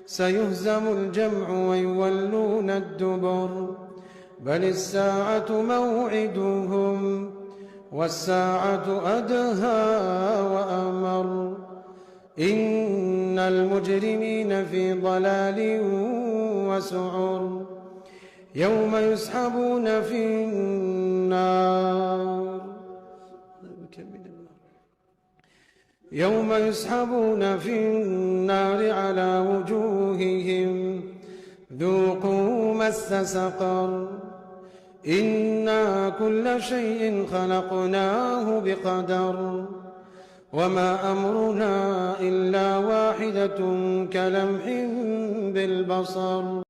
سيهزم الجمع ويولون الدبر بل الساعة موعدهم والساعة أدهى وأمر إن المجرمين في ضلال وسعر يوم يسحبون في النار على وجوههم ذوقوا مس سقر إنا كل شيء خلقناه بقدر وما أمرنا إلا واحدة كلمح بالبصر